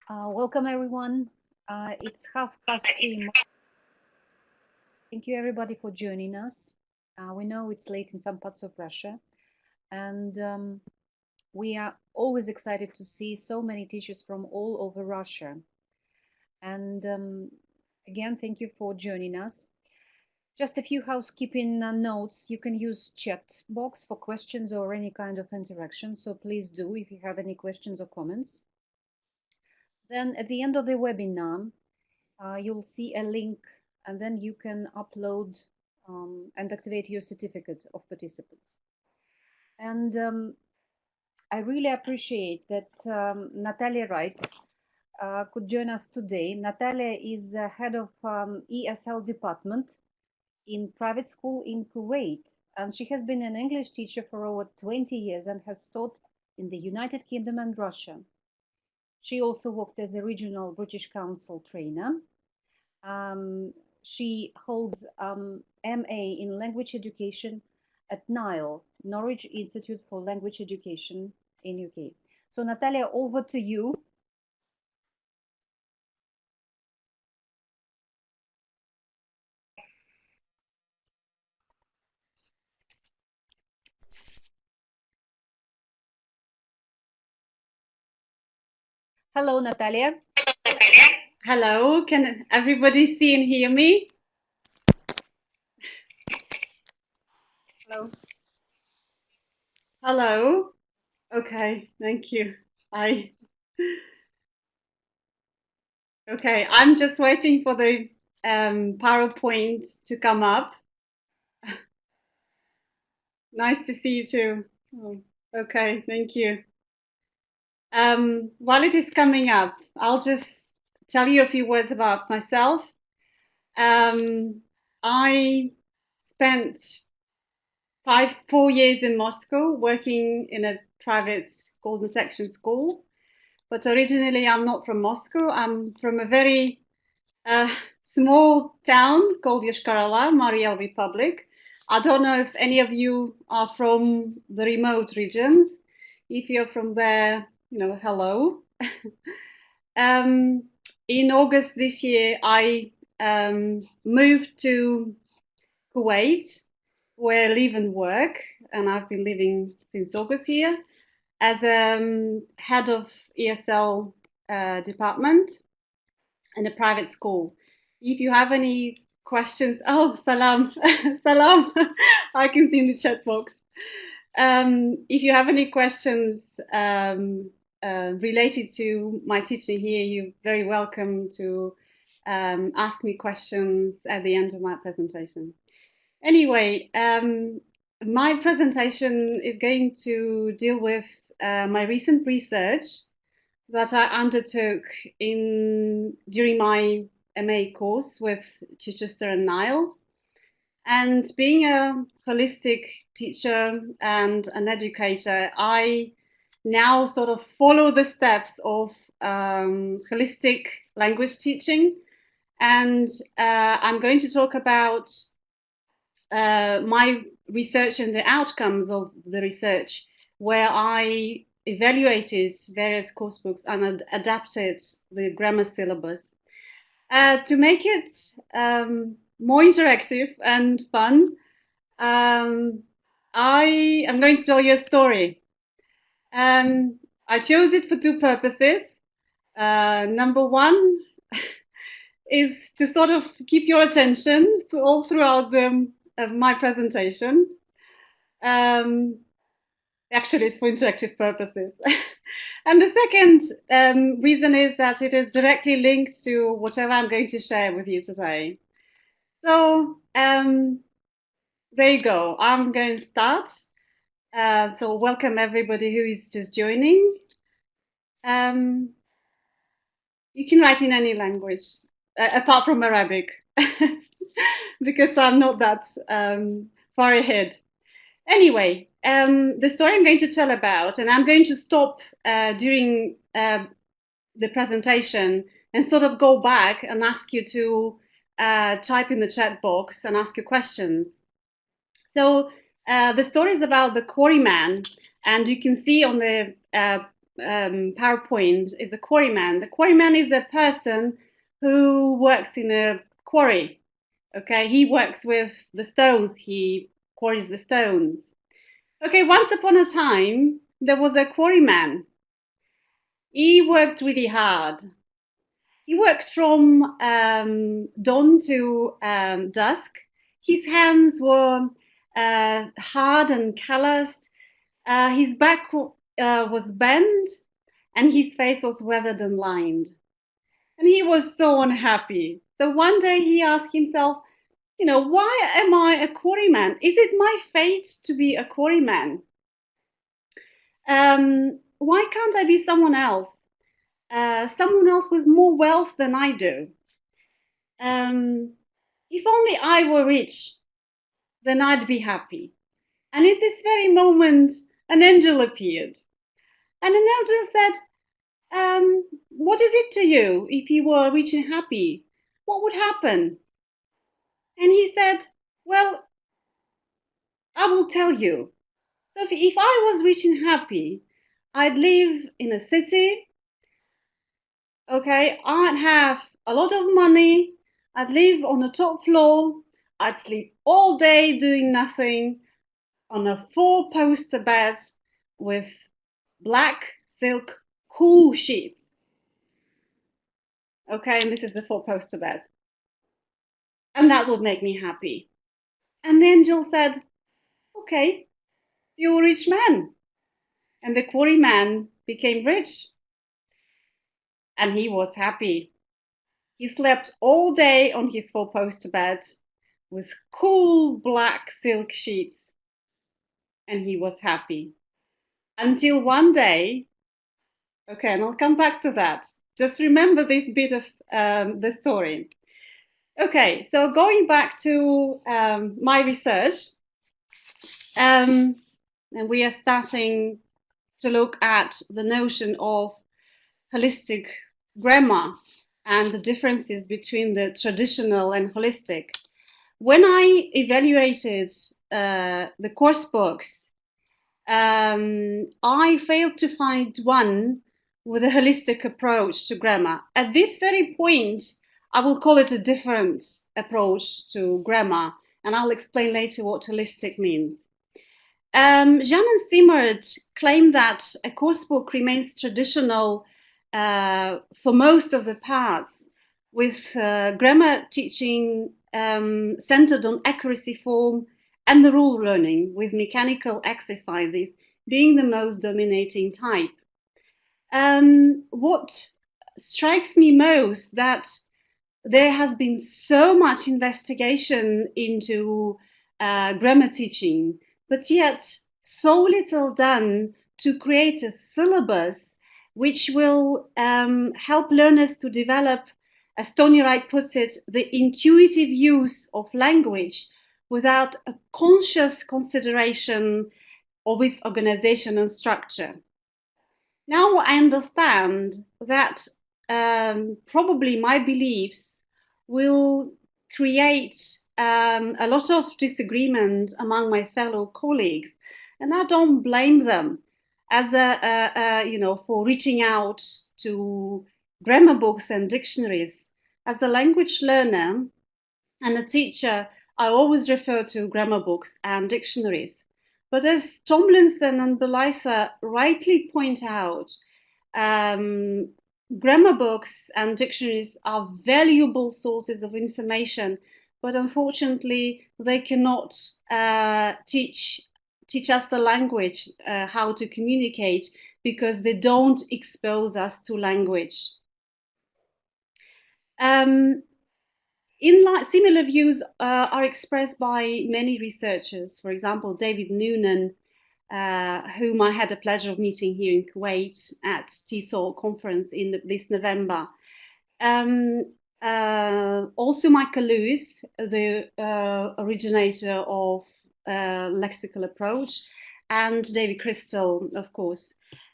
Welcome everyone. It's 3:30. Thank you everybody for joining us. We know it's late in some parts of Russia, and we are always excited to see so many teachers from all over Russia. And again, thank you for joining us. Just a few housekeeping notes. You can use chat box for questions or any kind of interaction. So please do if you have any questions or comments. Then at the end of the webinar, you'll see a link and then you can upload and activate your certificate of participants. And I really appreciate that Natalia Wright could join us today. Natalia is head of ESL department in private school in Kuwait, and she has been an English teacher for over 20 years and has taught in the United Kingdom and Russia. She also worked as a regional British Council trainer. She holds MA in Language Education at NILE, Norwich Institute for Language Education in UK. So Natalia, over to you. Hello, Natalia. Hello, can everybody see and hear me? Hello. Hello. Okay, thank you. Hi. Okay, I'm just waiting for the PowerPoint to come up. Nice to see you too. Oh, okay, thank you. While it is coming up, I'll just tell you a few words about myself. I spent 4 years in Moscow working in a private golden section school. But originally, I'm not from Moscow. I'm from a very small town called Yoshkar-Ola, Mariel Republic. I don't know if any of you are from the remote regions. If you're from there, hello. In August this year, I moved to Kuwait, where I live and work, and I've been living since August here as head of ESL department in a private school. If you have any questions, oh, salam, salam, I can see in the chat box. If you have any questions related to my teaching here, you're very welcome to ask me questions at the end of my presentation. Anyway, my presentation is going to deal with my recent research that I undertook during my MA course with Chichester and Nile. And being a holistic teacher and an educator, I now sort of follow the steps of holistic language teaching. And I'm going to talk about my research and the outcomes of the research, where I evaluated various course books and adapted the grammar syllabus. To make it more interactive and fun, I am going to tell you a story. I chose it for two purposes. Number one is to sort of keep your attention all throughout my presentation. Actually, it's for interactive purposes. And the second reason is that it is directly linked to whatever I'm going to share with you today. So there you go. I'm going to start. So welcome everybody who is just joining. You can write in any language, apart from Arabic, because I'm not that far ahead. Anyway, the story I'm going to tell about, and I'm going to stop during the presentation and sort of go back and ask you to type in the chat box and ask your questions. So the story is about the quarryman, and you can see on the PowerPoint is a quarryman. The quarryman is a person who works in a quarry. Okay, he works with the stones. He quarries the stones. Okay, once upon a time, there was a quarryman. He worked really hard. He worked from dawn to dusk. His hands were hard and calloused. His back was bent, and his face was weathered and lined. And he was so unhappy. So one day he asked himself, why am I a quarryman? Is it my fate to be a quarryman? Why can't I be someone else? Someone else with more wealth than I do. If only I were rich, then I'd be happy. And at this very moment, an angel appeared. And an angel said, what is it to you if you were rich and happy? What would happen? And he said, well, I will tell you. So if I was rich and happy, I'd live in a city. Okay, I'd have a lot of money. I'd live on the top floor. I'd sleep all day doing nothing on a four-poster bed with black silk cool sheets. Okay, and this is the four-poster bed. And that would make me happy. And the angel said, okay, you're a rich man. And the quarryman became rich. And he was happy. He slept all day on his four-poster bed with cool black silk sheets. And he was happy. Until one day, okay, and I'll come back to that. Just remember this bit of the story. Okay, so going back to my research, and we are starting to look at the notion of holistic grammar and the differences between the traditional and holistic. When I evaluated the course books, I failed to find one with a holistic approach to grammar. At this very point, I will call it a different approach to grammar, and I'll explain later what holistic means. Jeanne and Simard claim that a course book remains traditional for most of the parts, with grammar teaching centered on accuracy, form, and the rule learning, with mechanical exercises being the most dominating type. What strikes me most that there has been so much investigation into grammar teaching, but yet so little done to create a syllabus which will help learners to develop, as Tony Wright puts it, the intuitive use of language without a conscious consideration of its organization and structure. Now I understand that probably my beliefs will create a lot of disagreement among my fellow colleagues, and I don't blame them as for reaching out to grammar books and dictionaries. As a language learner and a teacher, I always refer to grammar books and dictionaries. But as Tomlinson and Belitha rightly point out, grammar books and dictionaries are valuable sources of information, but unfortunately they cannot teach us the language, how to communicate, because they don't expose us to language. Similar views are expressed by many researchers. For example, David Noonan, whom I had the pleasure of meeting here in Kuwait at TESOL conference in this November. Also Michael Lewis, the originator of lexical approach, and David Crystal, of course.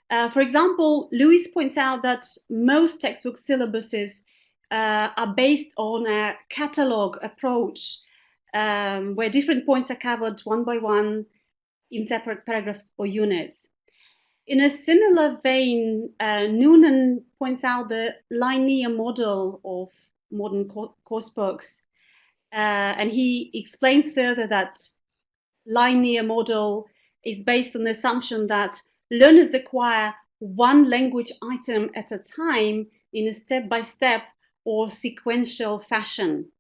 For example, Lewis points out that most textbook syllabuses are based on a catalogue approach, where different points are covered one by one in separate paragraphs or units. In a similar vein, Noonan points out the linear model of modern course books, and he explains further that linear model is based on the assumption that learners acquire one language item at a time in a step-by-step or sequential fashion.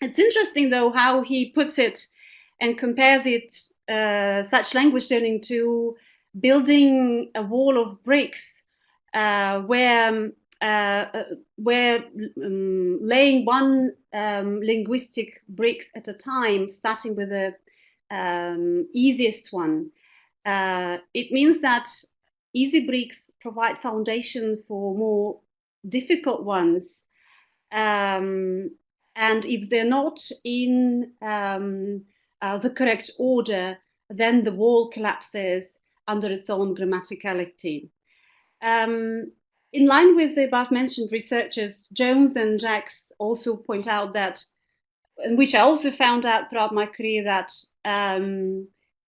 It's interesting, though, how he puts it and compares it, such language learning, to building a wall of bricks, where laying one linguistic bricks at a time, starting with the easiest one. It means that easy bricks provide foundation for more difficult ones. And if they're not in the correct order, then the wall collapses under its own grammaticality. In line with the above mentioned researchers, Jones and Jacks also point out that, and which I also found out throughout my career, that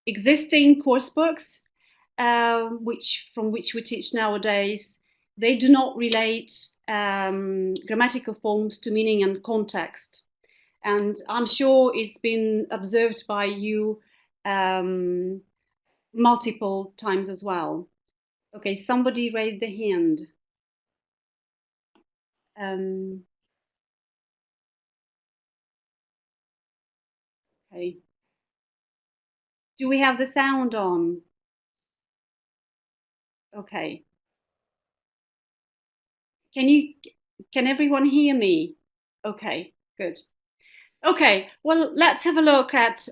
existing course books, from which we teach nowadays, they do not relate grammatical forms to meaning and context. And I'm sure it's been observed by you multiple times as well. Okay, somebody raised their hand. Okay. Do we have the sound on? Okay. Can everyone hear me? Okay, good. Okay, well, let's have a look at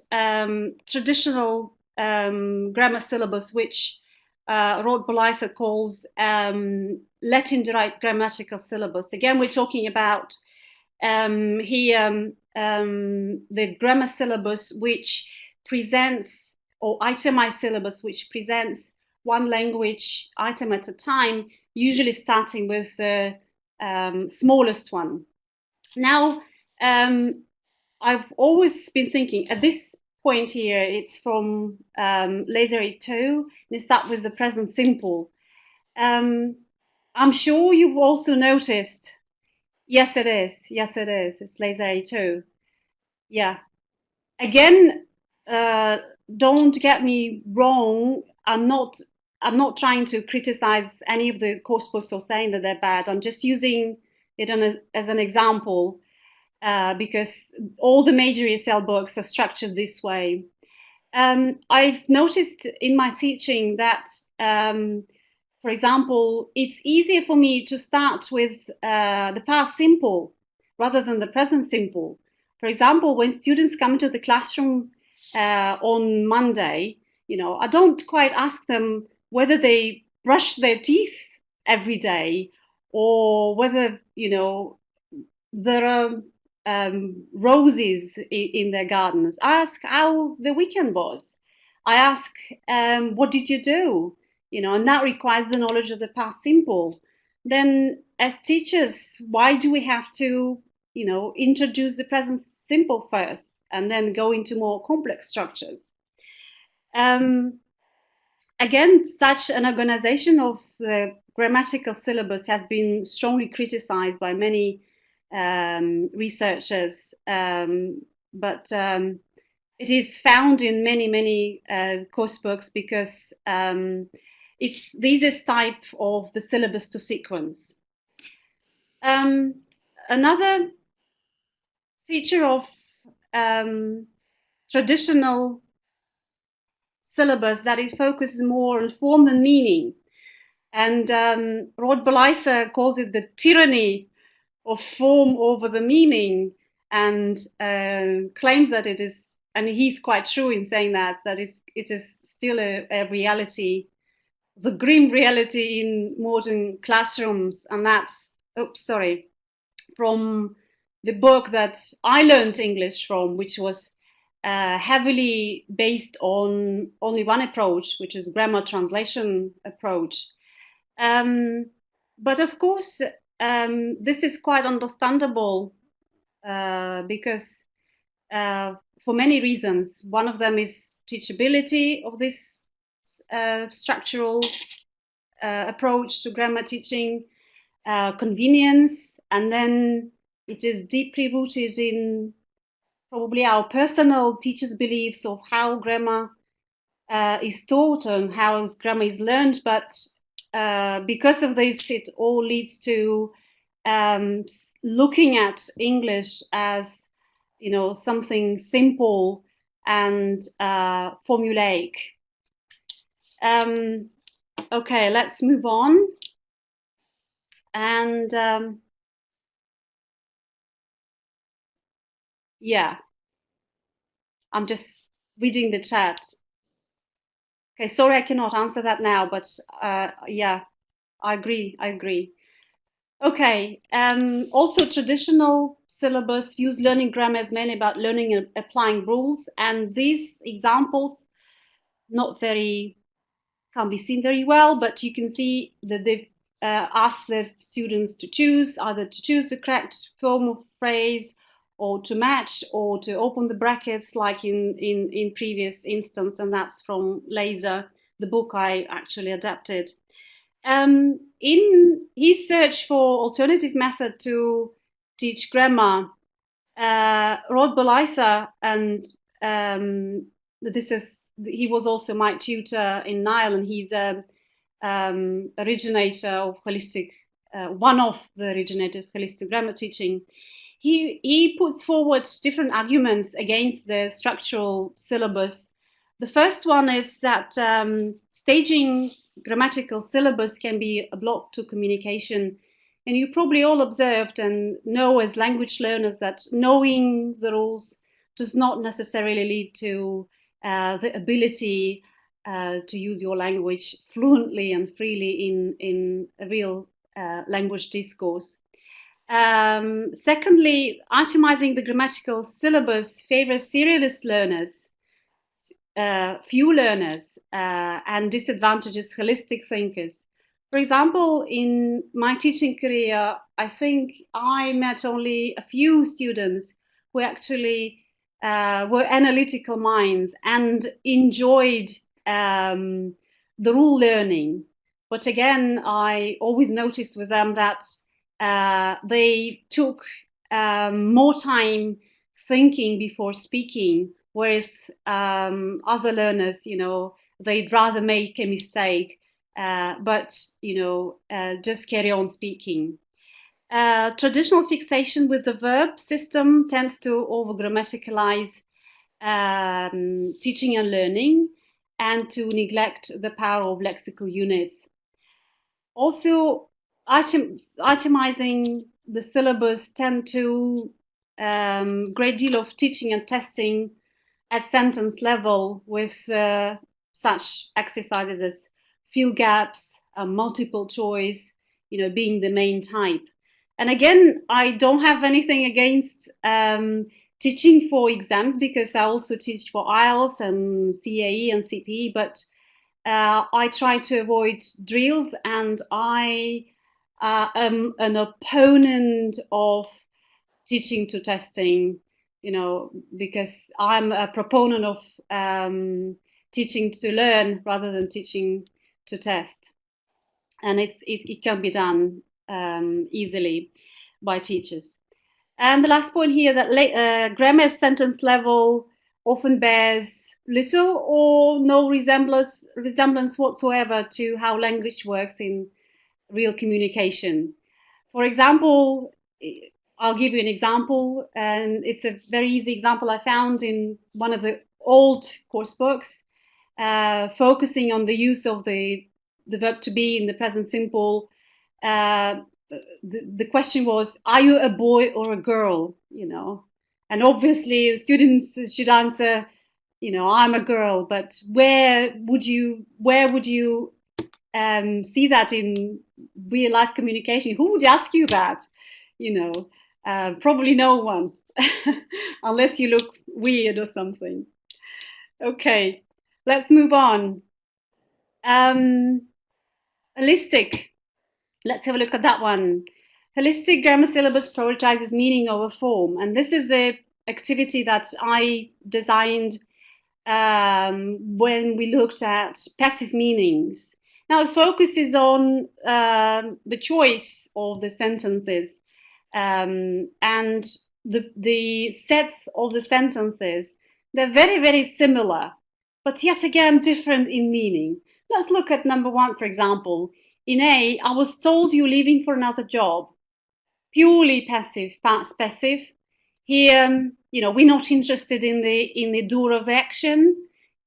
traditional grammar syllabus, which Rod Bolitho calls Latin-derived grammatical syllabus. Again, we're talking about here the grammar syllabus, which presents, or itemized syllabus, which presents one language item at a time, usually starting with the smallest one. Now, I've always been thinking, at this point here, it's from Laser 2, they start with the present simple. I'm sure you've also noticed, yes it is, it's Laser 2. Yeah. Again, don't get me wrong, I'm not trying to criticize any of the course books or saying that they're bad. I'm just using it as an example, because all the major ESL books are structured this way. I've noticed in my teaching that, for example, it's easier for me to start with the past simple rather than the present simple. For example, when students come to the classroom on Monday, I don't quite ask them whether they brush their teeth every day, or whether, there are roses in their gardens. I ask how the weekend was. I ask, what did you do? And that requires the knowledge of the past simple. Then, as teachers, why do we have to, introduce the present simple first and then go into more complex structures? Again, such an organization of the grammatical syllabus has been strongly criticized by many researchers, but it is found in many course books because it's the easiest type of the syllabus to sequence. Another feature of traditional syllabus that it focuses more on form than meaning, and Rod Bolitho calls it the tyranny of form over the meaning, and claims that it is, and he's quite true in saying that it is still a reality, the grim reality in modern classrooms. And that's, from the book that I learned English from, which was heavily based on only one approach, which is grammar translation approach. But of course, this is quite understandable because for many reasons. One of them is teachability of this structural approach to grammar teaching, convenience, and then it is deeply rooted in probably our personal teachers' beliefs of how grammar is taught and how grammar is learned. But because of this, it all leads to looking at English as, you know, something simple and formulaic. Okay, let's move on. And yeah, I'm just reading the chat. Okay, sorry I cannot answer that now, but yeah, I agree. Okay, also traditional syllabus views learning grammar as mainly about learning and applying rules, and these examples can't be seen very well, but you can see that they've asked the students to choose either to choose the correct form of phrase or to match or to open the brackets like in previous instance, and that's from Laser, the book I actually adapted. In his search for alternative method to teach grammar, Rod Belisa, and he was also my tutor in Nile, and he's a originator of holistic, one of the originators of holistic grammar teaching. He puts forward different arguments against the structural syllabus. The first one is that staging grammatical syllabus can be a block to communication. And you probably all observed and know as language learners that knowing the rules does not necessarily lead to the ability to use your language fluently and freely in a real language discourse. Secondly, itemizing the grammatical syllabus favors serialist learners, few learners, and disadvantages holistic thinkers. For example, in my teaching career, I think I met only a few students who actually were analytical minds and enjoyed the rule learning. But again, I always noticed with them that they took more time thinking before speaking, whereas other learners, you know, they'd rather make a mistake, but, you know, just carry on speaking. Traditional fixation with the verb system tends to over-grammaticalize teaching and learning and to neglect the power of lexical units. Also, itemizing the syllabus tend to great deal of teaching and testing at sentence level with such exercises as fill gaps, multiple choice, you know, being the main type. And again, I don't have anything against teaching for exams because I also teach for IELTS and CAE and CPE, but I try to avoid drills, and I am an opponent of teaching to testing, you know, because I'm a proponent of teaching to learn rather than teaching to test. And it can be done easily by teachers. And the last point here, that grammar sentence level often bears little or no resemblance whatsoever to how language works in real communication. For example, I'll give you an example, and it's a very easy example I found in one of the old course books, focusing on the use of the verb to be in the present simple. The question was, are you a boy or a girl? You know, and obviously the students should answer, you know, I'm a girl. But where would you see that in real life communication? Who would ask you that? You know, probably no one, unless you look weird or something. Okay, let's move on. Holistic. Let's have a look at that one. Holistic grammar syllabus prioritizes meaning over form, and this is the activity that I designed when we looked at passive meanings. Now it focuses on the choice of the sentences and the sets of the sentences. They're very, very similar, but yet again different in meaning. Let's look at number one, for example. In A, I was told you're leaving for another job. Purely passive, past passive. Here, we're not interested in the doer of the action.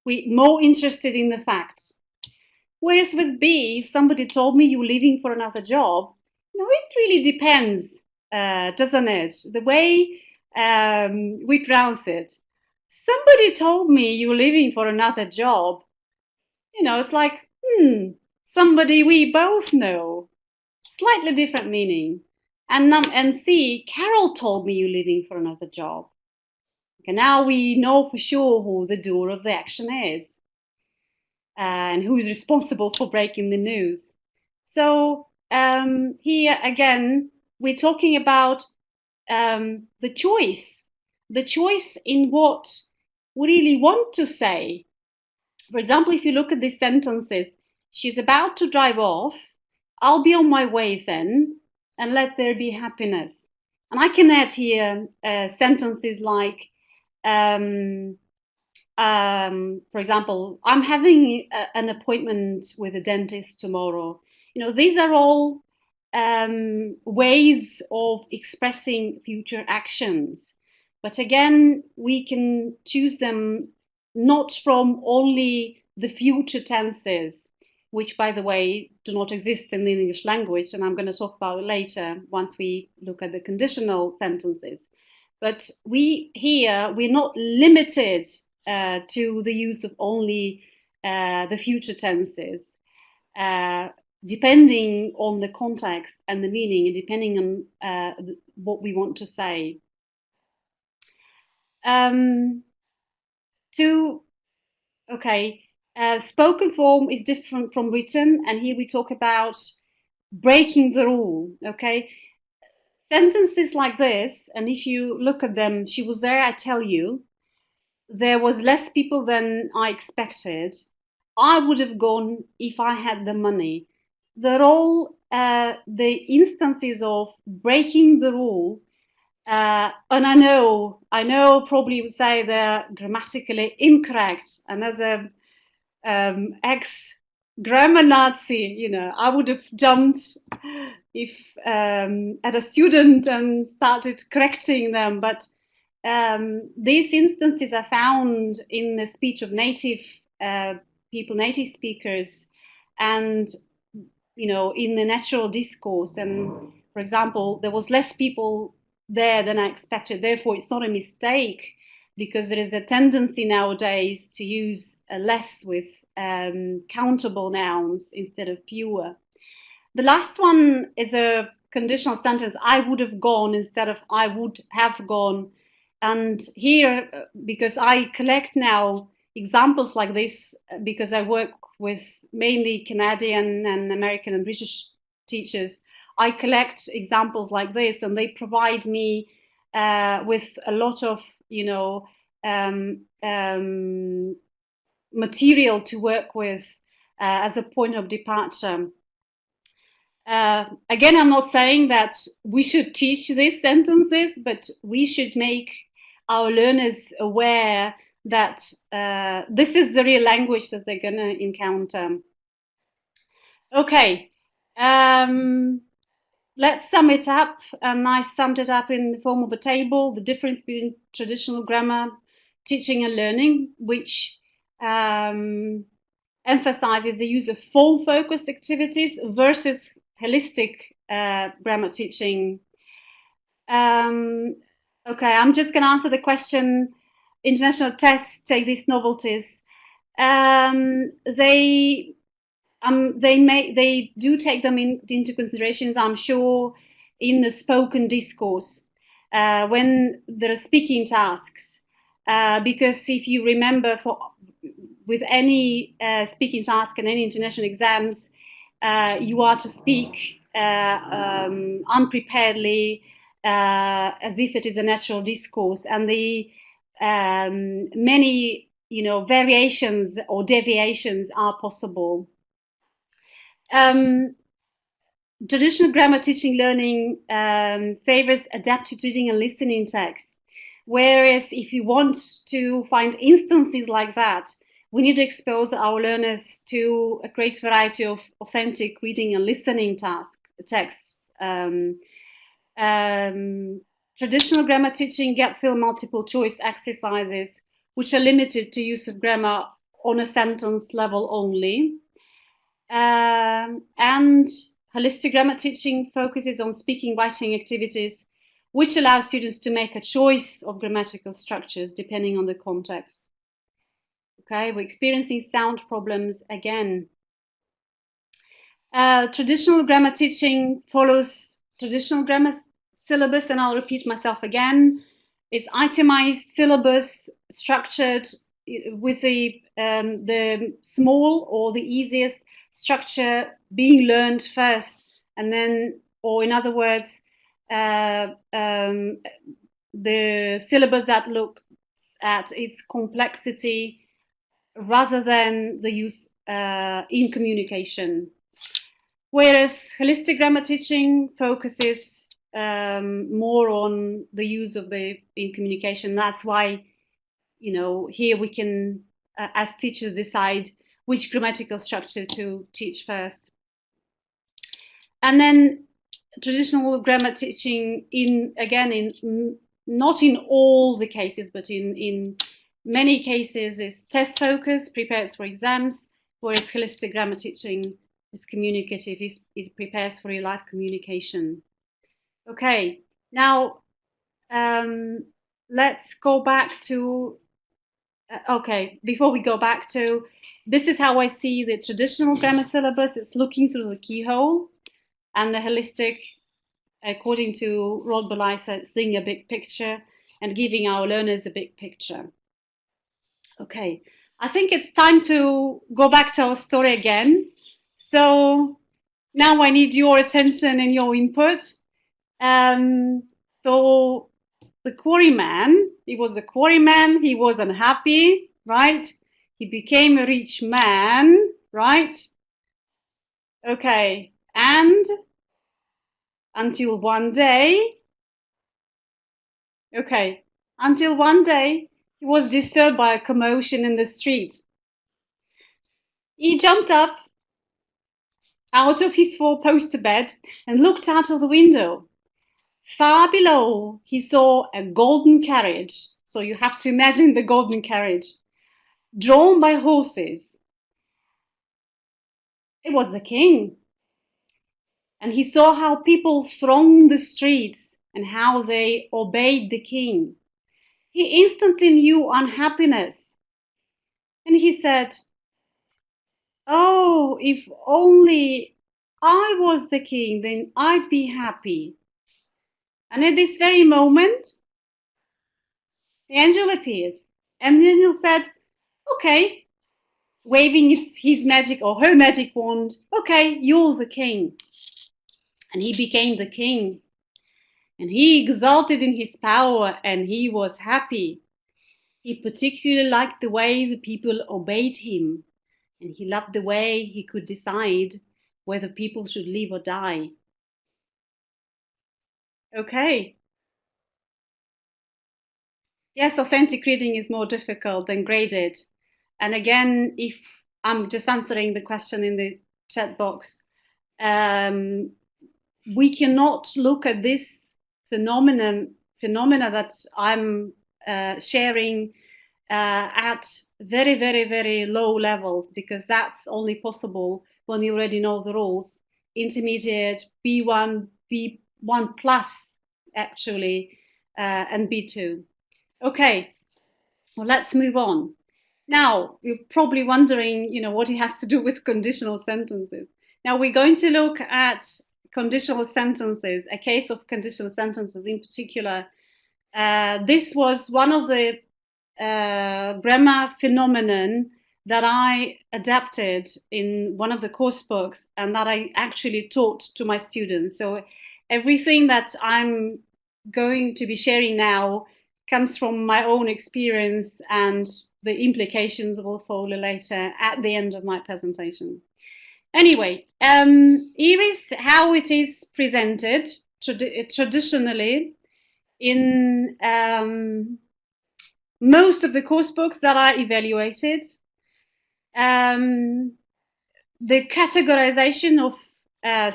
We're more interested in the fact. Whereas with B, somebody told me you're leaving for another job. It really depends, doesn't it? The way we pronounce it. Somebody told me you're leaving for another job. It's like, somebody we both know. Slightly different meaning. And C, Carol told me you're leaving for another job. Okay, now we know for sure who the doer of the action is and who is responsible for breaking the news. So here again, we're talking about the choice in what we really want to say. For example, if you look at these sentences, she's about to drive off, I'll be on my way then, and let there be happiness. And I can add here sentences like, for example, I'm having an appointment with a dentist tomorrow. These are all ways of expressing future actions. But again, we can choose them not from only the future tenses, which, by the way, do not exist in the English language, and I'm going to talk about it later once we look at the conditional sentences. But we're not limited to the use of only the future tenses, depending on the context and the meaning, and depending on what we want to say. Spoken form is different from written, and here we talk about breaking the rule. Okay, sentences like this, and if you look at them, she was there, I tell you, there was less people than I expected. I would have gone if I had the money. They're all the instances of breaking the rule. And I know probably you would say they're grammatically incorrect. And as a ex-grammar Nazi, I would have jumped if at a student and started correcting them. But these instances are found in the speech of native people, native speakers, and in the natural discourse. And for example, there was less people there than I expected. Therefore, it's not a mistake, because there is a tendency nowadays to use less with countable nouns instead of fewer. The last one is a conditional sentence. I would have gone instead of I would have gone. And here, because I collect now examples like this, because I work with mainly Canadian and American and British teachers, I collect examples like this, and they provide me with a lot of, material to work with as a point of departure. Again, I'm not saying that we should teach these sentences, but we should make our learners aware that this is the real language that they're going to encounter. Okay, let's sum it up. And I summed it up in the form of a table, the difference between traditional grammar, teaching and learning, which emphasizes the use of form-focused activities versus holistic grammar teaching. Okay, I'm just going to answer the question. International tests take these novelties. They do take them into considerations, I'm sure, in the spoken discourse when there are speaking tasks. Because if you remember, with any speaking task and any international exams, you are to speak unpreparedly, as if it is a natural discourse, and the many variations or deviations are possible. Traditional grammar teaching learning favors adapted reading and listening texts. Whereas if you want to find instances like that, we need to expose our learners to a great variety of authentic reading and listening texts. Traditional grammar teaching gap-fill multiple choice exercises, which are limited to use of grammar on a sentence level only. And holistic grammar teaching focuses on speaking writing activities, which allow students to make a choice of grammatical structures depending on the context. Okay, we're experiencing sound problems again. Traditional grammar teaching follows traditional grammar syllabus, and I'll repeat myself again. It's itemized syllabus structured with the small or the easiest structure being learned first, and then, or in other words, the syllabus that looks at its complexity rather than the use in communication. Whereas holistic grammar teaching focuses more on the use of the in communication. That's why, you know, here we can, as teachers, decide which grammatical structure to teach first. And then traditional grammar teaching, not in all the cases, but in many cases, is test focused, prepares for exams, whereas holistic grammar teaching is communicative, it prepares for real life communication. Okay, now let's go back to, okay, before we go back to, this is how I see the traditional grammar syllabus. It's looking through the keyhole, and the holistic, according to Rod Belay, seeing a big picture and giving our learners a big picture. Okay, I think it's time to go back to our story again. So now I need your attention and your input. So the quarryman, he was a quarryman, he was unhappy, right? He became a rich man, right? Okay, and until one day, he was disturbed by a commotion in the street. He jumped up out of his four-poster bed and looked out of the window. Far below, he saw a golden carriage. So you have to imagine the golden carriage, drawn by horses. It was the king. And he saw how people thronged the streets and how they obeyed the king. He instantly knew unhappiness. And he said, "Oh, if only I was the king, then I'd be happy." And at this very moment, the angel appeared. And the angel said, "Okay," waving his magic or her magic wand, "okay, you're the king." And he became the king. And he exulted in his power, and he was happy. He particularly liked the way the people obeyed him, and he loved the way he could decide whether people should live or die. Okay. Yes, authentic reading is more difficult than graded. And again, if I'm just answering the question in the chat box, we cannot look at this phenomena that I'm sharing at very, very, very low levels, because that's only possible when you already know the rules. Intermediate, B1, B1 plus, actually, and B2. Okay, well, let's move on. Now, you're probably wondering, you know, what it has to do with conditional sentences. Now, we're going to look at conditional sentences, a case of conditional sentences in particular. This was one of the grammar phenomenon that I adapted in one of the course books and that I actually taught to my students. So everything that I'm going to be sharing now comes from my own experience, and the implications will follow later at the end of my presentation. Anyway, here is how it is presented traditionally in most of the course books that are evaluated. The categorization of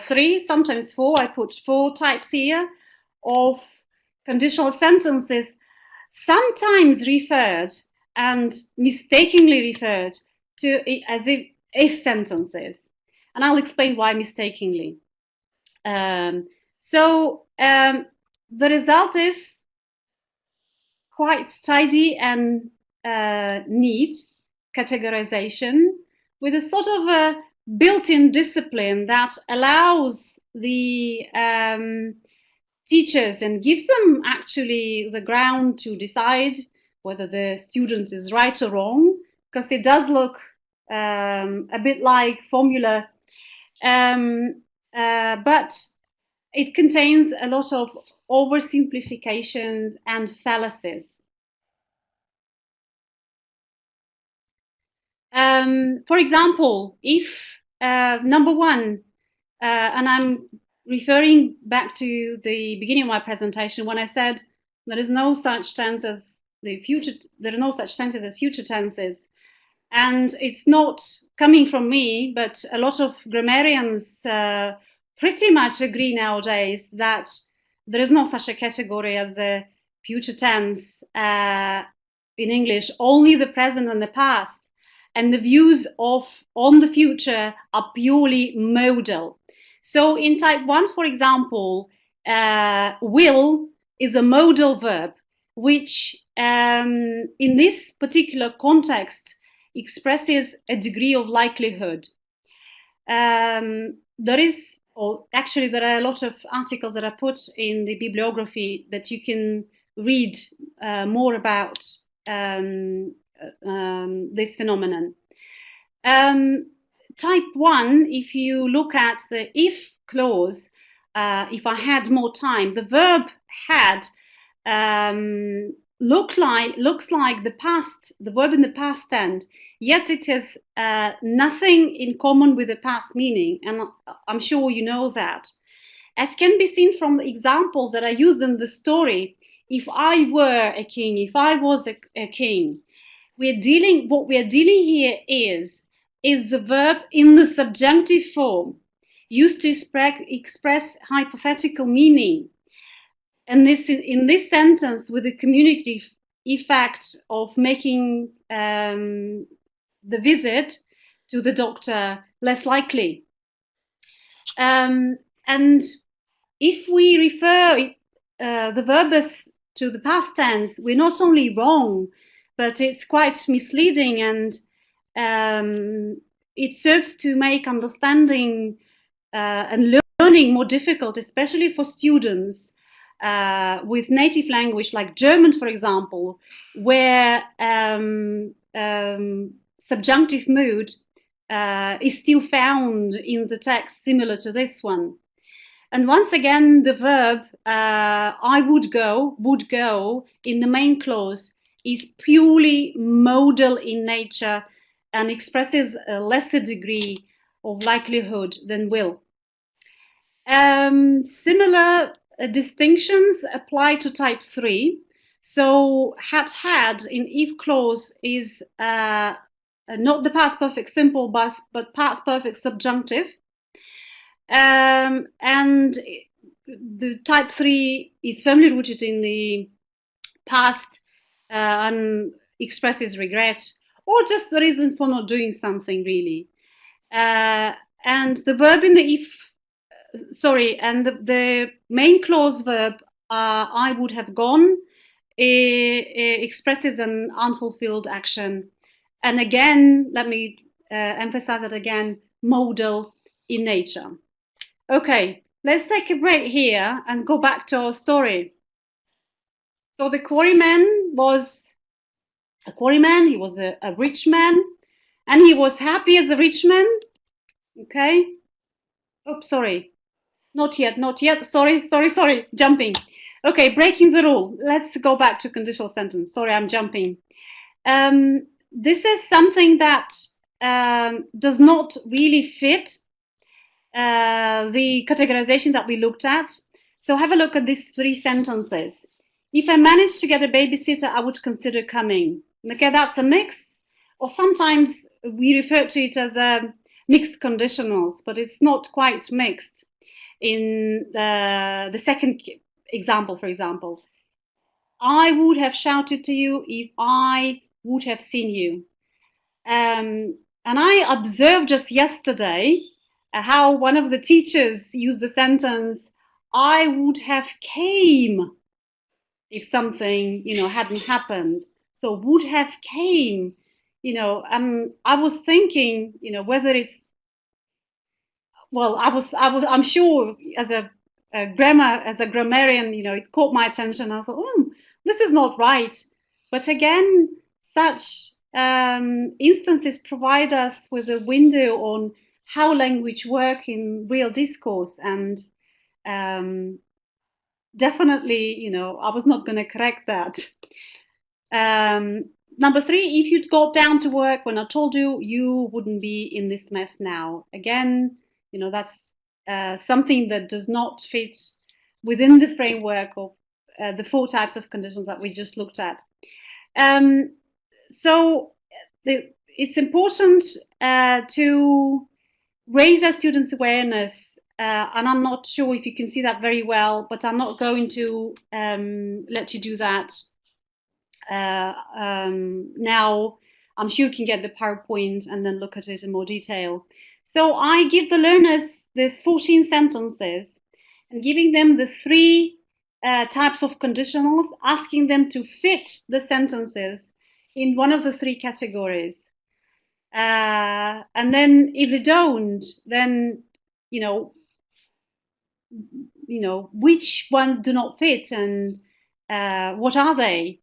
3, sometimes 4, I put 4 types here, of conditional sentences, sometimes referred and mistakenly referred to as if sentences. And I'll explain why mistakenly. So the result is quite tidy and neat categorization with a sort of a built-in discipline that allows the teachers and gives them actually the ground to decide whether the student is right or wrong, because it does look a bit like formula, but it contains a lot of oversimplifications and fallacies. For example, if number 1, and I'm referring back to the beginning of my presentation when I said there is no such tense as the future, there are no such tenses as future tenses, and it's not coming from me, but a lot of grammarians pretty much agree nowadays that there is no such a category as a future tense in English, only the present and the past, and the views on the future are purely modal. So in type 1, for example, will is a modal verb, which in this particular context expresses a degree of likelihood. There is, or actually there are a lot of articles that are put in the bibliography that you can read more about this phenomenon. Type 1, if you look at the if clause, if I had more time, the verb had looks like the past, the verb in the past tense, yet it has nothing in common with the past meaning, and I'm sure you know that. As can be seen from the examples that I used in the story, if I were a king, if I was a king, what we are dealing here is the verb in the subjunctive form, used to express hypothetical meaning. And in this sentence, with the communicative effect of making the visit to the doctor less likely. And if we refer the verb as to the past tense, we're not only wrong, but it's quite misleading, and it serves to make understanding and learning more difficult, especially for students with native language like German, for example, where subjunctive mood is still found in the text similar to this one. And once again, the verb I would go in the main clause is purely modal in nature and expresses a lesser degree of likelihood than will. Similar distinctions apply to type 3. So had in if clause is not the past perfect simple, but past perfect subjunctive. And the type 3 is firmly rooted in the past and expresses regret or just the reason for not doing something, really. And the verb in the if, and the main clause verb, I would have gone, expresses an unfulfilled action. And again, let me emphasize that again, modal in nature. Okay, let's take a break here and go back to our story. So the quarryman was a quarryman, he was a rich man, and he was happy as a rich man. Okay. Oops, sorry. Not yet. Sorry, jumping. Okay, breaking the rule. Let's go back to conditional sentence. Sorry, I'm jumping. This is something that does not really fit the categorization that we looked at. So have a look at these three sentences. If I managed to get a babysitter, I would consider coming. Okay, that's a mix, or sometimes we refer to it as a mixed conditionals, but it's not quite mixed. In the second example, for example, I would have shouted to you if I would have seen you. And I observed just yesterday how one of the teachers used the sentence, I would have came if something, hadn't happened. So would have came, I was thinking, whether it's, well, I'm sure as a grammarian, it caught my attention. I thought, this is not right. But again, such instances provide us with a window on how language work in real discourse. And definitely, I was not going to correct that. Number 3, if you'd got down to work when I told you, you wouldn't be in this mess now. Again, that's something that does not fit within the framework of the 4 types of conditions that we just looked at. So it's important to raise our students' awareness, and I'm not sure if you can see that very well, but I'm not going to let you do that now. I'm sure you can get the PowerPoint and then look at it in more detail. So I give the learners the 14 sentences and giving them the 3 types of conditionals, asking them to fit the sentences in one of the 3 categories. And then if they don't, then, which ones do not fit and what are they?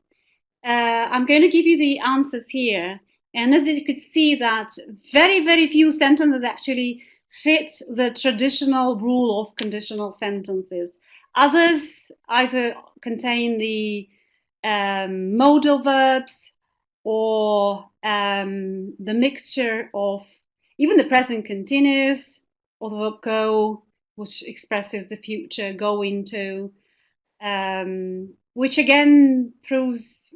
I'm going to give you the answers here. And as you could see that very, very few sentences actually fit the traditional rule of conditional sentences. Others either contain the modal verbs or the mixture of even the present continuous or the verb go, which expresses the future, go into, which again proves,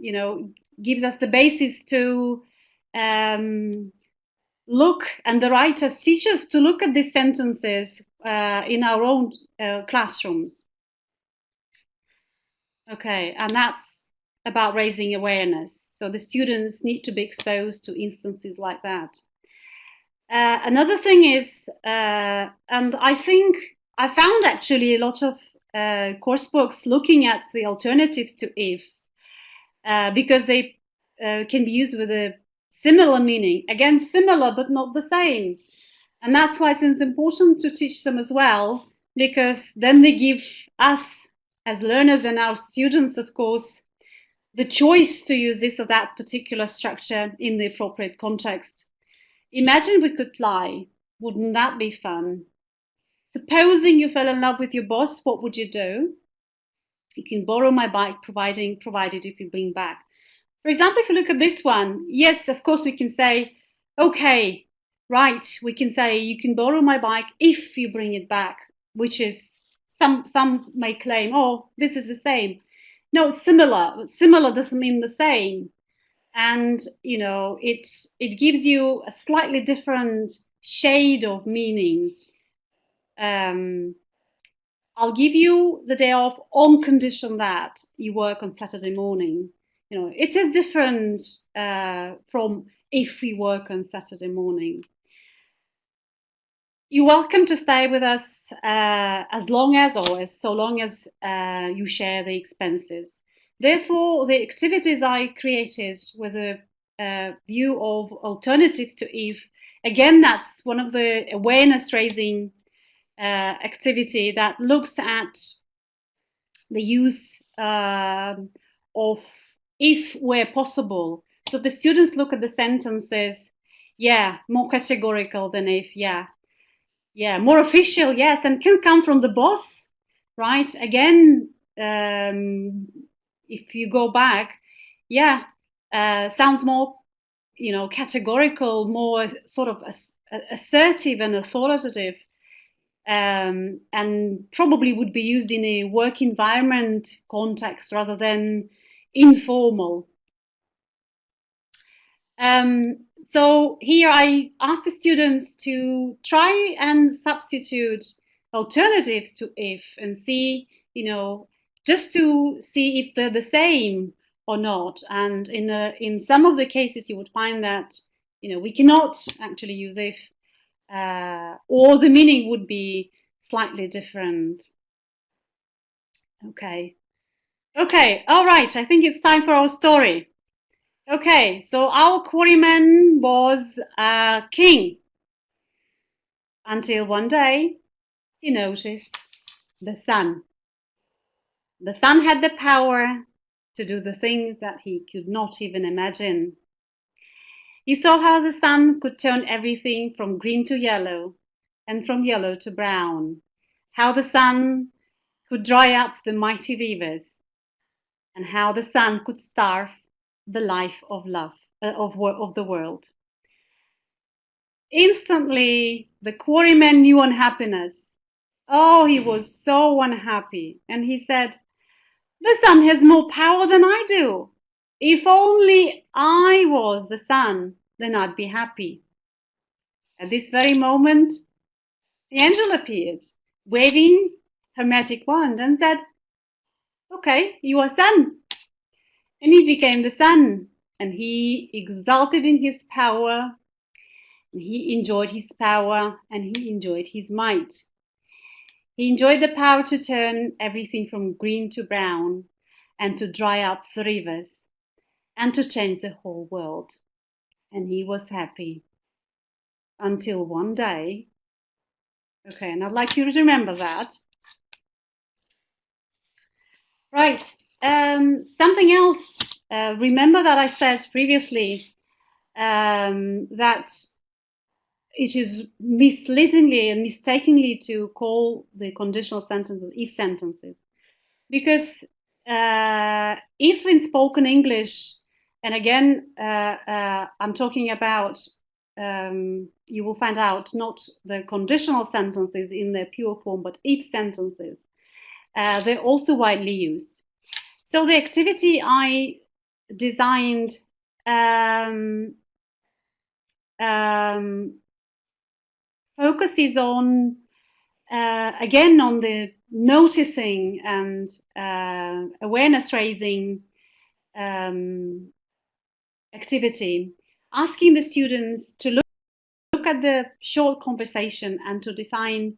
gives us the basis to look, and the writers teach us to look at these sentences in our own classrooms. Okay, and that's about raising awareness. So the students need to be exposed to instances like that. Another thing is, and I think I found actually a lot of course books looking at the alternatives to ifs because they can be used with a similar meaning. Again, similar but not the same. And that's why it's important to teach them as well, because then they give us as learners and our students, of course, the choice to use this or that particular structure in the appropriate context. Imagine we could fly. Wouldn't that be fun? Supposing you fell in love with your boss, what would you do? You can borrow my bike, provided you can bring back. For example, if you look at this one, yes, of course we can say, okay, right, we can say you can borrow my bike if you bring it back, which is, some may claim, oh, this is the same. No, it's similar. Similar doesn't mean the same. And, it gives you a slightly different shade of meaning. I'll give you the day off on condition that you work on Saturday morning. It is different from if we work on Saturday morning. You're welcome to stay with us as long as, or as so long as you share the expenses. Therefore, the activities I created with a view of alternatives to if, again, that's one of the awareness raising activity that looks at the use of if where possible. So the students look at the sentences, yeah, more categorical than if, yeah, more official, yes, and can come from the boss, right? Again, if you go back, yeah, sounds more, categorical, more sort of assertive and authoritative. and probably would be used in a work environment context rather than informal. So here I asked the students to try and substitute alternatives to if and see, just to see if they're the same or not. And in some of the cases, you would find that, we cannot actually use if, or the meaning would be slightly different. Okay. Okay. All right. I think it's time for our story. Okay, so our quarryman was a king until one day he noticed the sun. The sun had the power to do the things that he could not even imagine. He saw how the sun could turn everything from green to yellow and from yellow to brown, how the sun could dry up the mighty rivers, and how the sun could starve the life of love of the world. Instantly, the quarryman knew unhappiness. Oh, he was so unhappy. And he said, the sun has more power than I do. If only I was the sun, then I'd be happy. At this very moment, the angel appeared, waving her magic wand and said, okay, you are sun. And he became the sun, and he exulted in his power, and he enjoyed his power, and he enjoyed his might. He enjoyed the power to turn everything from green to brown and to dry up the rivers and to change the whole world. And he was happy until one day. Okay, and I'd like you to remember that. Right, something else. Remember that I said previously that it is misleadingly and mistakenly to call the conditional sentences if sentences. Because if in spoken English, and again, I'm talking about, you will find out not the conditional sentences in their pure form, but if sentences. They're also widely used. So the activity I designed focuses on, again, on the noticing and awareness raising activity, asking the students to look at the short conversation and to define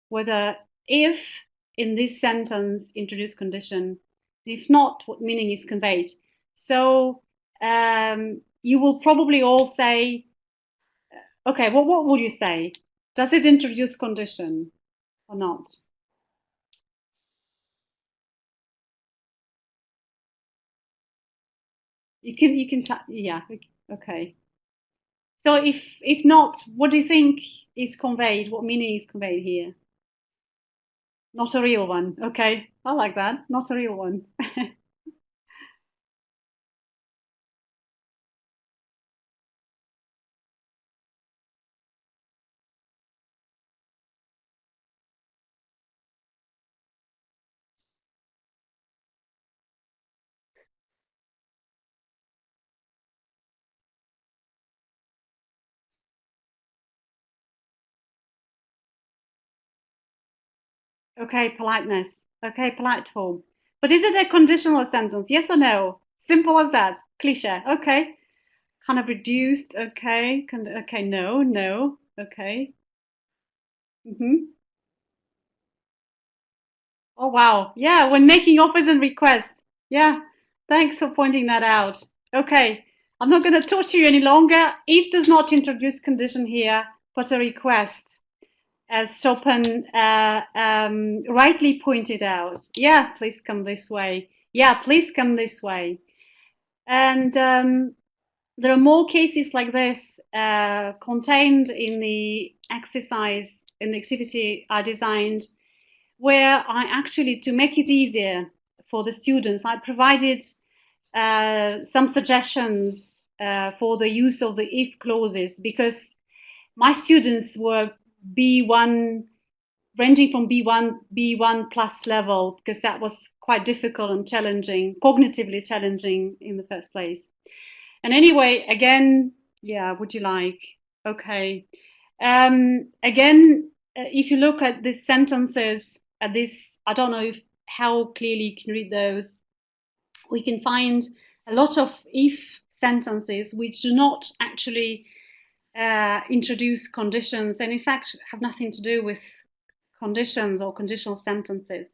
whether if in this sentence introduce condition, if not, what meaning is conveyed. So you will probably all say, okay, well, what would you say? Does it introduce condition or not? You can, yeah, okay. So if not, what do you think is conveyed? What meaning is conveyed here? Not a real one. Okay, I like that. Not a real one. Okay, politeness. Okay, polite form. But is it a conditional sentence? Yes or no? Simple as that. Cliche. Okay. Kind of reduced. Okay. Okay. No. No. Okay. Oh wow. Yeah. When making offers and requests. Yeah. Thanks for pointing that out. Okay. I'm not going to torture you any longer. If does not introduce condition here, but a request, as Chopin rightly pointed out. Yeah, please come this way. Yeah, please come this way. And there are more cases like this contained in the exercise, in the activity I designed, where I actually, to make it easier for the students, I provided some suggestions for the use of the if clauses, because my students were B1 ranging from B1 plus level, because that was quite difficult and challenging, cognitively challenging in the first place. And anyway, again, yeah, would you like? Okay. Again, if you look at these sentences, at this, I don't know how clearly you can read those. We can find a lot of if sentences which do not actually introduce conditions, and in fact have nothing to do with conditions or conditional sentences.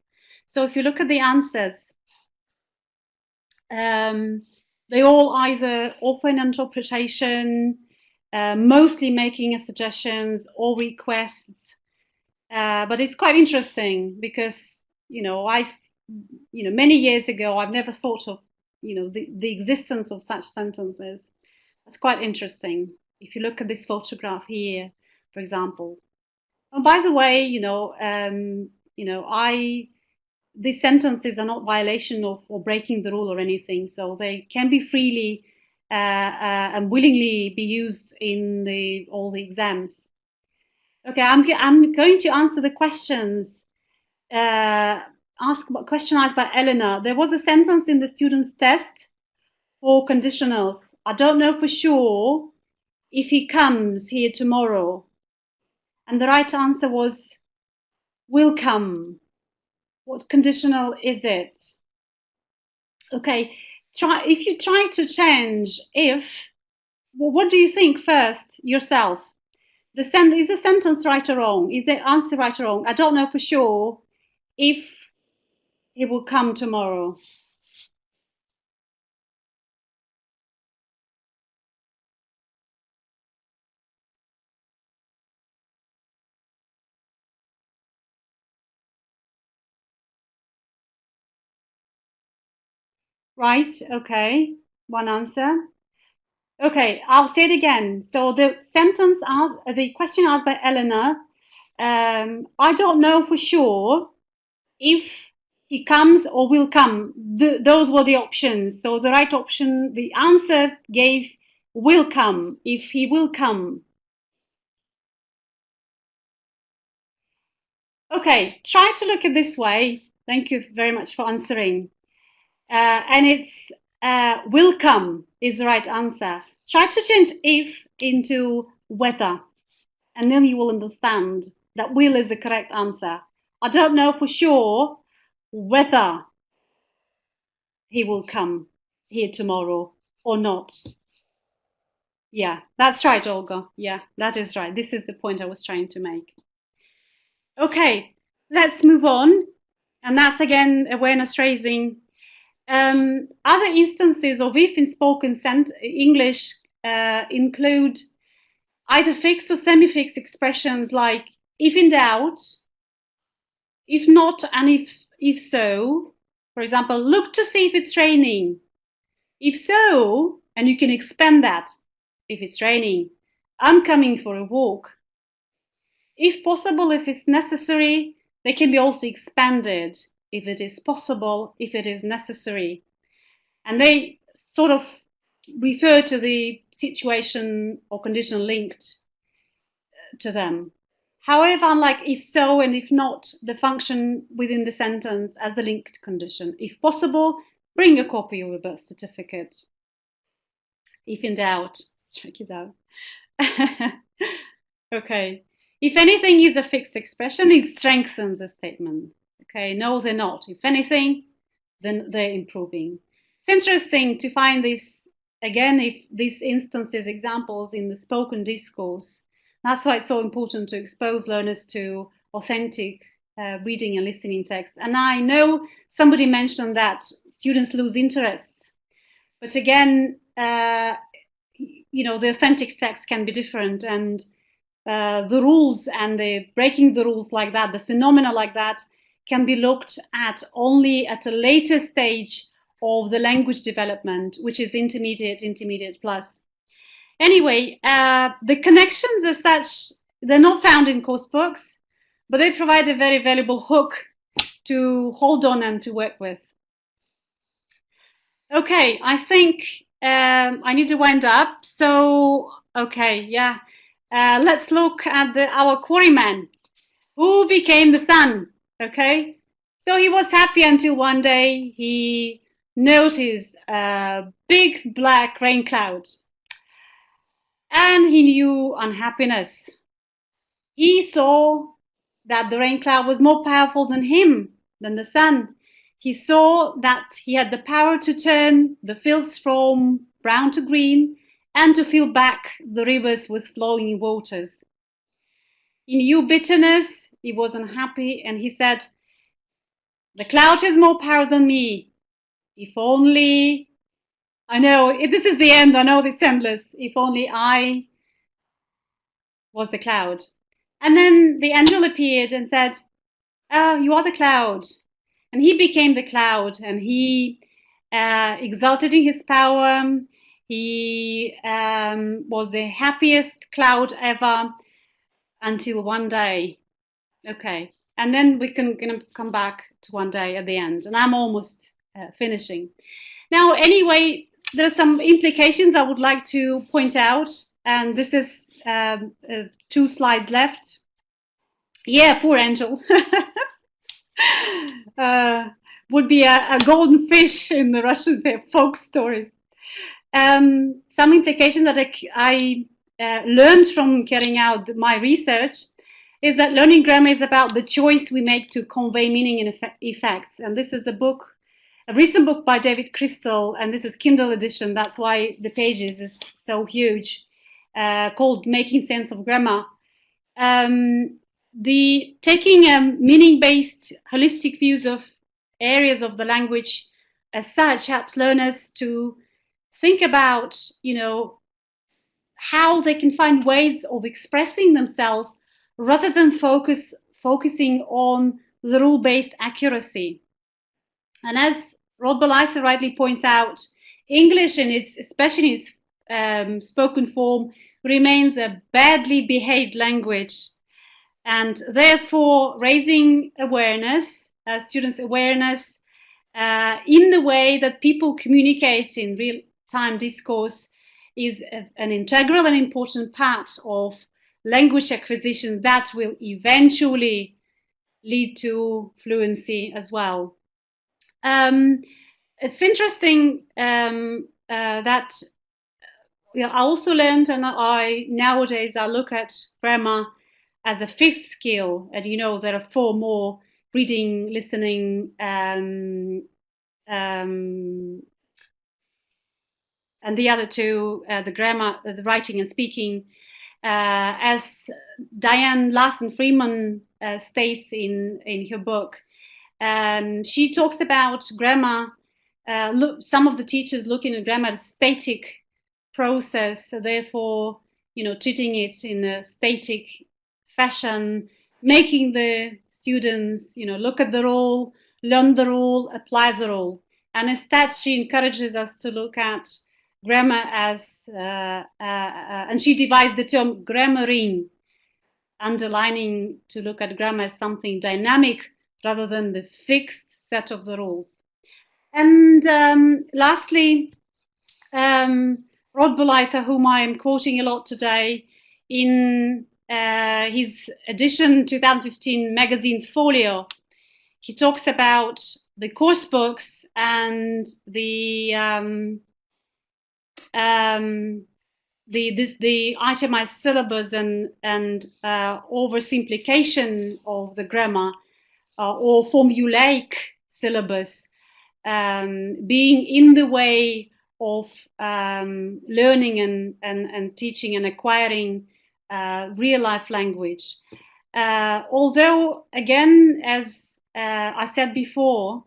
So if you look at the answers, they all either offer an interpretation, mostly making a suggestions or requests. But it's quite interesting because, many years ago, I've never thought of, the existence of such sentences. It's quite interesting. If you look at this photograph here, for example. Oh, by the way, these sentences are not violation of or breaking the rule or anything, so they can be freely and willingly be used in all the exams. Okay, I'm going to answer the questions. Question asked by Eleanor. There was a sentence in the student's test for conditionals. I don't know for sure if he comes here tomorrow. And the right answer was will come. What conditional is it? Okay, if you try to change if, well, what do you think first yourself? Is the sentence right or wrong? Is the answer right or wrong? I don't know for sure if he will come tomorrow. Right, okay, one answer. Okay, I'll say it again. So the question asked by Eleanor, I don't know for sure if he comes or will come. Those were the options. So the right option, the answer gave will come, if he will come. Okay, try to look at this way. Thank you very much for answering. And it's will come is the right answer. Try to change if into whether, and then you will understand that will is the correct answer. I don't know for sure whether he will come here tomorrow or not. Yeah, that's right, Olga. Yeah, that is right. This is the point I was trying to make. Okay, let's move on. And that's again awareness raising. Other instances of if in spoken English include either fixed or semi-fixed expressions like if in doubt, if not, and if so. For example, look to see if it's raining. If so, and you can expand that. If it's raining, I'm coming for a walk. If possible, if it's necessary, they can be also expanded. If it is possible, if it is necessary. And they sort of refer to the situation or condition linked to them. However, unlike if so and if not, the function within the sentence as the linked condition. If possible, bring a copy of the birth certificate. If in doubt, check it out. Okay. If anything is a fixed expression, it strengthens the statement. Okay, no, they're not. If anything, then they're improving. It's interesting to find this, again, if these instances, examples in the spoken discourse. That's why it's so important to expose learners to authentic reading and listening text. And I know somebody mentioned that students lose interest. But again, the authentic text can be different, and the rules and the breaking the rules like that, the phenomena like that, can be looked at only at a later stage of the language development, which is intermediate plus. Anyway, the connections as such, they're not found in course books, but they provide a very valuable hook to hold on and to work with. Okay, I think I need to wind up. So, okay, yeah. Let's look at our quarryman. who became the sun. Okay, so he was happy until one day he noticed a big black rain cloud, and he knew unhappiness. He saw that the rain cloud was more powerful than him, than the sun. He saw that he had the power to turn the fields from brown to green and to fill back the rivers with flowing waters. He knew bitterness, he was unhappy, and he said, the cloud has more power than me. If only, I know, this is the end, I know it's endless. If only I was the cloud. And then the angel appeared and said, oh, you are the cloud. And he became the cloud, and he exulted in his power. He was the happiest cloud ever until one day. Okay. And then we're going to come back to one day at the end. And I'm almost finishing. Now, anyway, there are some implications I would like to point out. And this is 2 slides left. Yeah, poor angel. Would be a golden fish in the Russian folk stories. Some implications that I learned from carrying out my research is that learning grammar is about the choice we make to convey meaning and effects. And this is a recent book by David Crystal, and this is Kindle edition. That's why the pages is so huge, called Making Sense of Grammar. The taking meaning-based holistic views of areas of the language as such helps learners to think about, how they can find ways of expressing themselves rather than focusing on the rule-based accuracy. And as Rod Blythe rightly points out, English, especially in its spoken form, remains a badly behaved language. And therefore, raising awareness, students' awareness in the way that people communicate in real-time discourse is an integral and important part of language acquisition that will eventually lead to fluency as well. It's interesting that I also learned, and nowadays I look at grammar as a 5th skill, and there are 4 more: reading, listening, and the other 2, the grammar, the writing and speaking. As Diane Larson-Freeman states in her book, she talks about grammar. Some of the teachers looking at grammar as static process, so therefore, treating it in a static fashion, making the students, look at the rule, learn the rule, apply the rule. And instead, she encourages us to look at grammar as, and she devised the term grammaring, underlining to look at grammar as something dynamic rather than the fixed set of the rules. And lastly, Rod Blythe, whom I am quoting a lot today, in his edition 2015 magazine Folio, he talks about the course books and the itemized syllabus and oversimplification of the grammar or formulaic syllabus being in the way of learning and teaching and acquiring real life language. Although, again, as I said before,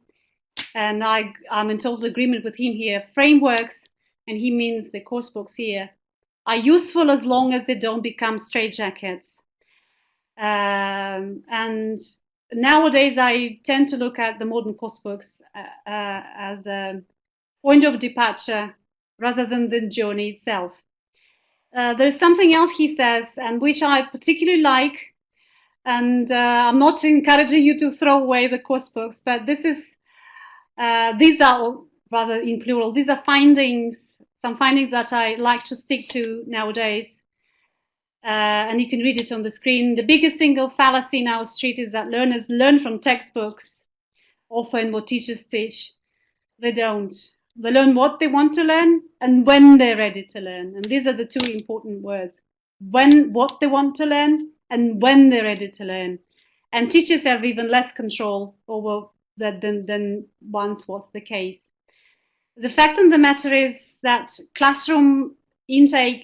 and I'm in total agreement with him here, frameworks, and he means the course books here, are useful as long as they don't become straitjackets. And nowadays I tend to look at the modern course books as a point of departure rather than the journey itself. There's something else he says, and which I particularly like, and I'm not encouraging you to throw away the course books, but these are, rather in plural, these are some findings that I like to stick to nowadays. and you can read it on the screen. The biggest single fallacy in our street is that learners learn from textbooks, often what teachers teach. They don't. They learn what they want to learn and when they're ready to learn. And these are the two important words. What they want to learn and when they're ready to learn. And teachers have even less control over that than once was the case. The fact of the matter is that classroom input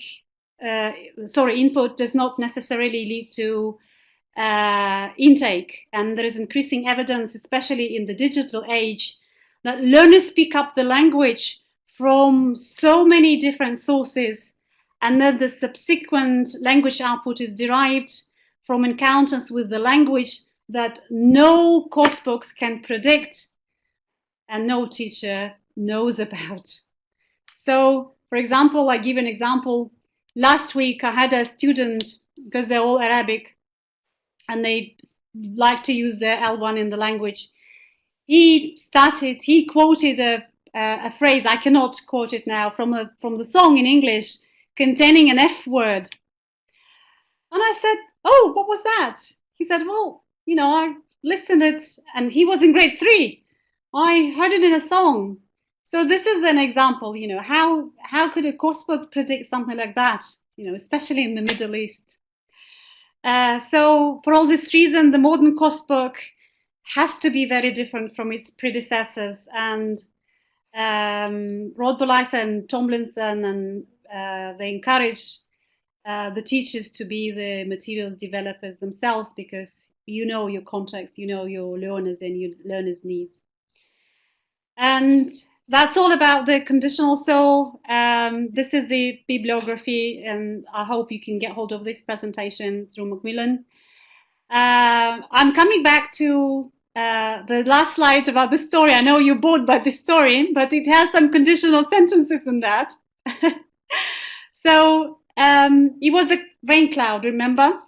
does not necessarily lead to intake. And there is increasing evidence, especially in the digital age, that learners pick up the language from so many different sources, and that the subsequent language output is derived from encounters with the language that no course books can predict and no teacher knows about. So, for example, I give an example. Last week I had a student, because they're all Arabic and they like to use their L1 in the language. He quoted a phrase, I cannot quote it now, from the song in English containing an F word. And I said, oh, what was that? He said, well, I listened it, and he was in grade 3. I heard it in a song. So this is an example, how could a coursebook predict something like that, especially in the Middle East. So for all this reason, the modern coursebook has to be very different from its predecessors. And Rodbolaita and Tomlinson, and they encourage the teachers to be the materials developers themselves, because you know your context, you know your learners and your learners' needs. And that's all about the conditional. So this is the bibliography, and I hope you can get hold of this presentation through Macmillan. I'm coming back to the last slides about the story. I know you're bored by the story, but it has some conditional sentences in that. So he was a rain cloud, remember?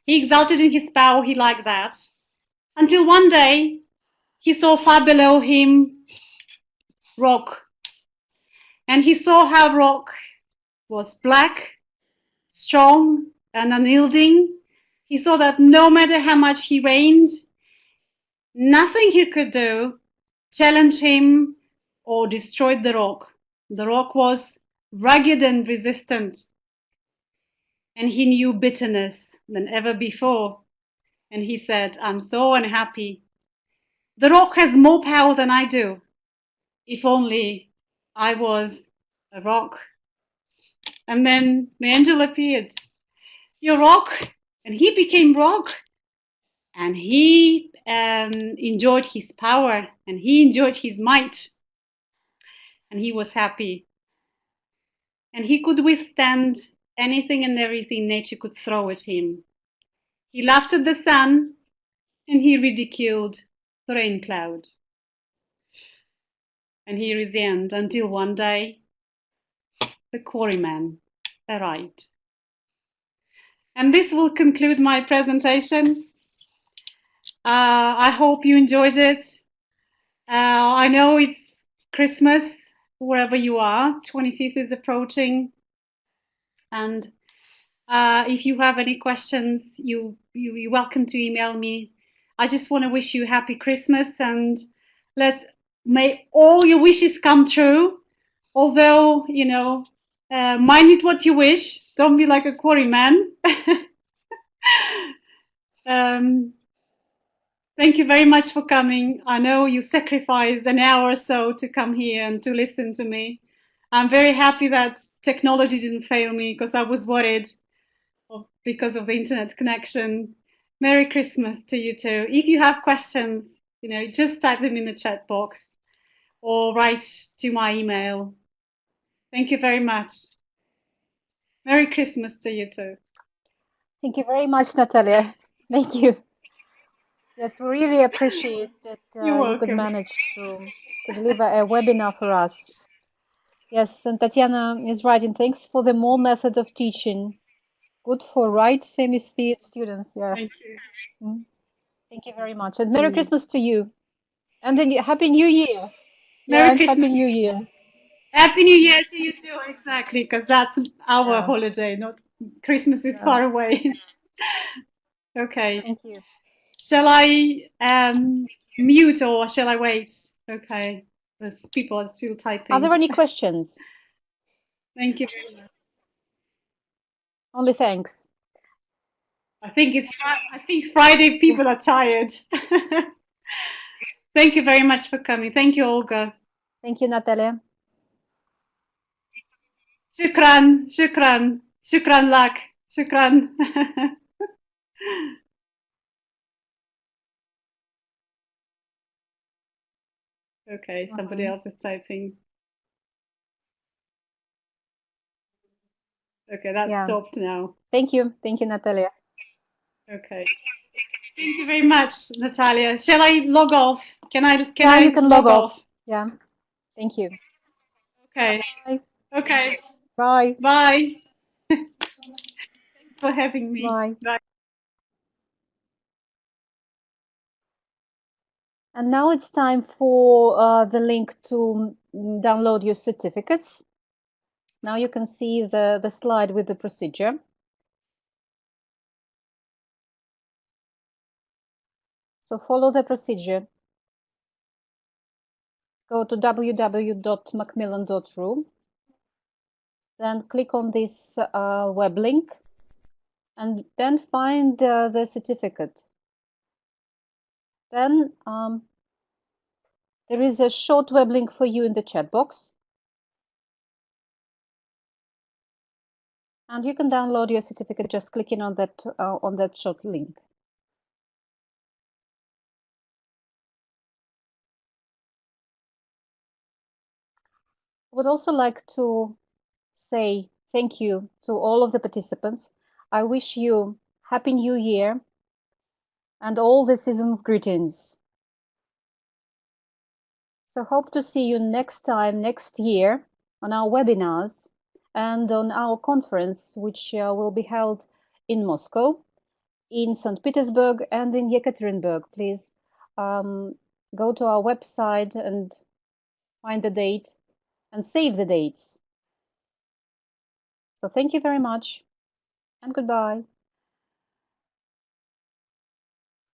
He exulted in his power, he liked that. Until one day, he saw far below him rock. And he saw how rock was black, strong, and unyielding. He saw that no matter how much he rained, nothing he could do challenged him or destroyed the rock. The rock was rugged and resistant. And he knew bitterness than ever before. And he said, I'm so unhappy. The rock has more power than I do. If only I was a rock. And then the angel appeared. You're rock. And he became rock. And he enjoyed his power. And he enjoyed his might. And he was happy. And he could withstand anything and everything nature could throw at him. He laughed at the sun. And he ridiculed the rain cloud. And here is the end, until one day the quarryman arrived. And this will conclude my presentation. I hope you enjoyed it. I know it's Christmas wherever you are. 25th is approaching. And if you have any questions, you're welcome to email me. I just want to wish you a happy Christmas, and may all your wishes come true. Although, mind it what you wish. Don't be like a quarryman. Thank you very much for coming. I know you sacrificed an hour or so to come here and to listen to me. I'm very happy that technology didn't fail me, because I was worried because of the internet connection. Merry Christmas to you too. If you have questions, just type them in the chat box or write to my email. Thank you very much. Merry Christmas to you too. Thank you very much, Natalia. Thank you. Yes, we really appreciate that you could manage to deliver a webinar for us. Yes, and Tatiana is writing, thanks for the more method of teaching. Good for right hemisphere students. Yeah. Thank you. Thank you very much. And Merry Christmas to you. And then Happy New Year. Merry Christmas. Happy New Year. Happy New Year to you too, exactly, because that's our holiday, not Christmas is far away. Okay. Thank you. Shall I mute or shall I wait? Okay. There's people are still typing. Are there any questions? Thank you very much. Only thanks. I think Friday people are tired. Thank you very much for coming. Thank you, Olga. Thank you, Natalia. Shukran, shukran, shukran lak, shukran. Okay, somebody else is typing. Okay, that's stopped now. Thank you. Thank you, Natalia. Okay. Thank you very much, Natalia. Shall I log off? Can I You can log off. Yeah. Thank you. Okay. Bye. Okay. Bye. Bye. Thanks for having me. Bye. Bye. And now it's time for the link to download your certificates. Now you can see the slide with the procedure. So follow the procedure. Go to www.macmillan.ru. Then click on this web link and then find the certificate. Then there is a short web link for you in the chat box. And you can download your certificate just clicking on that short link. I would also like to say thank you to all of the participants. I wish you Happy New Year and all the season's greetings. So hope to see you next time, next year, on our webinars and on our conference, which will be held in Moscow, in St. Petersburg, and in Yekaterinburg. Please go to our website and find the date and save the dates. So thank you very much and goodbye.